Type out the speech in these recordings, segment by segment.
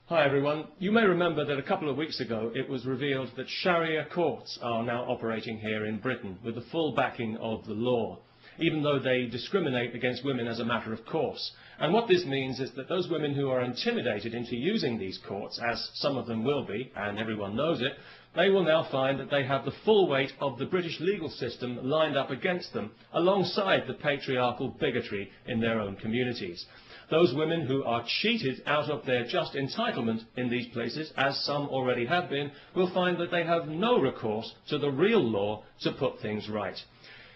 Hi everyone. You may remember that a couple of weeks ago it was revealed that Sharia courts are now operating here in Britain with the full backing of the law, even though they discriminate against women as a matter of course. And what this means is that those women who are intimidated into using these courts, as some of them will be, and everyone knows it, they will now find that they have the full weight of the British legal system lined up against them, alongside the patriarchal bigotry in their own communities. Those women who are cheated out of their just entitlement in these places, as some already have been, will find that they have no recourse to the real law to put things right.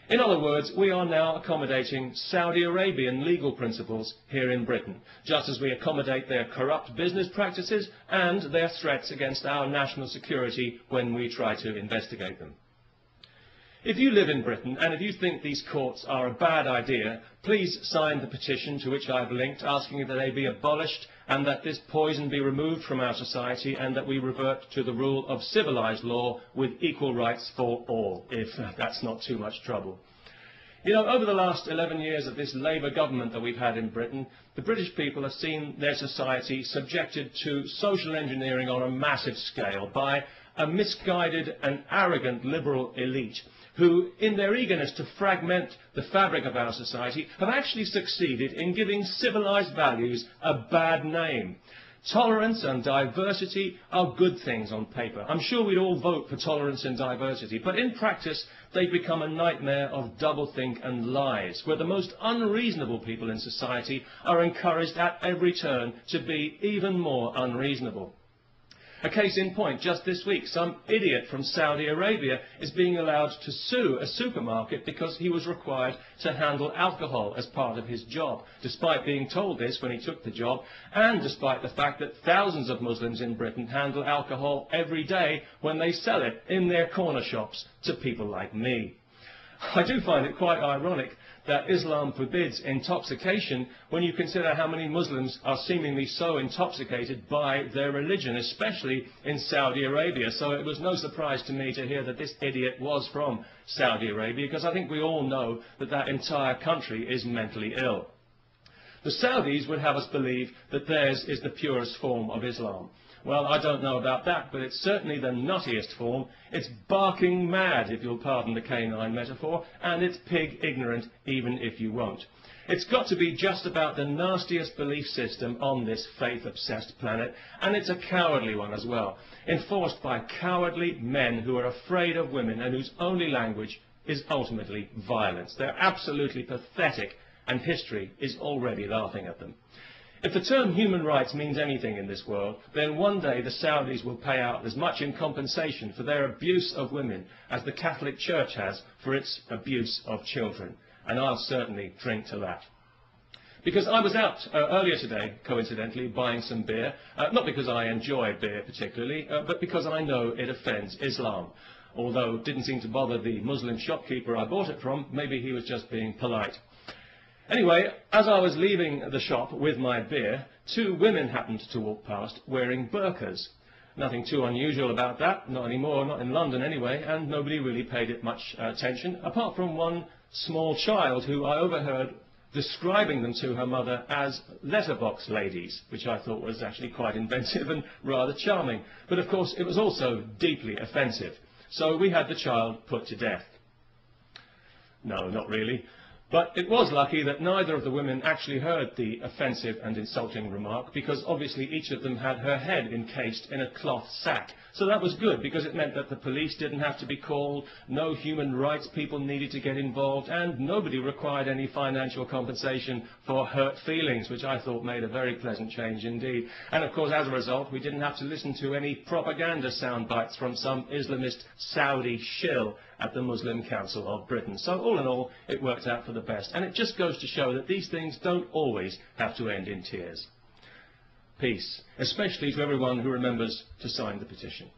In other words, we are now accommodating Saudi Arabian legal principles here in Britain, just as we accommodate their corrupt business practices and their threats against our national security when we try to investigate them. If you live in Britain and if you think these courts are a bad idea, please sign the petition to which I have linked, asking that they be abolished and that this poison be removed from our society and that we revert to the rule of civilised law with equal rights for all, if that's not too much trouble. You know, over the last 11 years of this Labour government that we've had in Britain, the British people have seen their society subjected to social engineering on a massive scale by a misguided and arrogant liberal elite who, in their eagerness to fragment the fabric of our society, have actually succeeded in giving civilised values a bad name. Tolerance and diversity are good things on paper. I'm sure we'd all vote for tolerance and diversity, but in practice they've become a nightmare of doublethink and lies, where the most unreasonable people in society are encouraged at every turn to be even more unreasonable. A case in point, just this week, some idiot from Saudi Arabia is being allowed to sue a supermarket because he was required to handle alcohol as part of his job, despite being told this when he took the job, and despite the fact that thousands of Muslims in Britain handle alcohol every day when they sell it in their corner shops to people like me. I do find it quite ironic that Islam forbids intoxication when you consider how many Muslims are seemingly so intoxicated by their religion, especially in Saudi Arabia. So it was no surprise to me to hear that this idiot was from Saudi Arabia, because I think we all know that that entire country is mentally ill. The Saudis would have us believe that theirs is the purest form of Islam. Well, I don't know about that, but it's certainly the nuttiest form. It's barking mad, if you'll pardon the canine metaphor, and it's pig ignorant, even if you won't. It's got to be just about the nastiest belief system on this faith-obsessed planet, and it's a cowardly one as well, enforced by cowardly men who are afraid of women and whose only language is ultimately violence. They're absolutely pathetic, and history is already laughing at them. If the term human rights means anything in this world, then one day the Saudis will pay out as much in compensation for their abuse of women as the Catholic Church has for its abuse of children. And I'll certainly drink to that. Because I was out earlier today, coincidentally, buying some beer, not because I enjoy beer particularly, but because I know it offends Islam. Although it didn't seem to bother the Muslim shopkeeper I bought it from, maybe he was just being polite. Anyway, as I was leaving the shop with my beer, two women happened to walk past wearing burqas. Nothing too unusual about that, not anymore, not in London anyway, and nobody really paid it much attention, apart from one small child who I overheard describing them to her mother as letterbox ladies, which I thought was actually quite inventive and rather charming. But of course it was also deeply offensive, so we had the child put to death. No, not really. But it was lucky that neither of the women actually heard the offensive and insulting remark, because obviously each of them had her head encased in a cloth sack. So that was good, because it meant that the police didn't have to be called, no human rights people needed to get involved, and nobody required any financial compensation for hurt feelings, which I thought made a very pleasant change indeed. And of course, as a result, we didn't have to listen to any propaganda sound bites from some Islamist Saudi shill at the Muslim Council of Britain. So all in all, it worked out for the best. And it just goes to show that these things don't always have to end in tears. Peace, especially to everyone who remembers to sign the petition.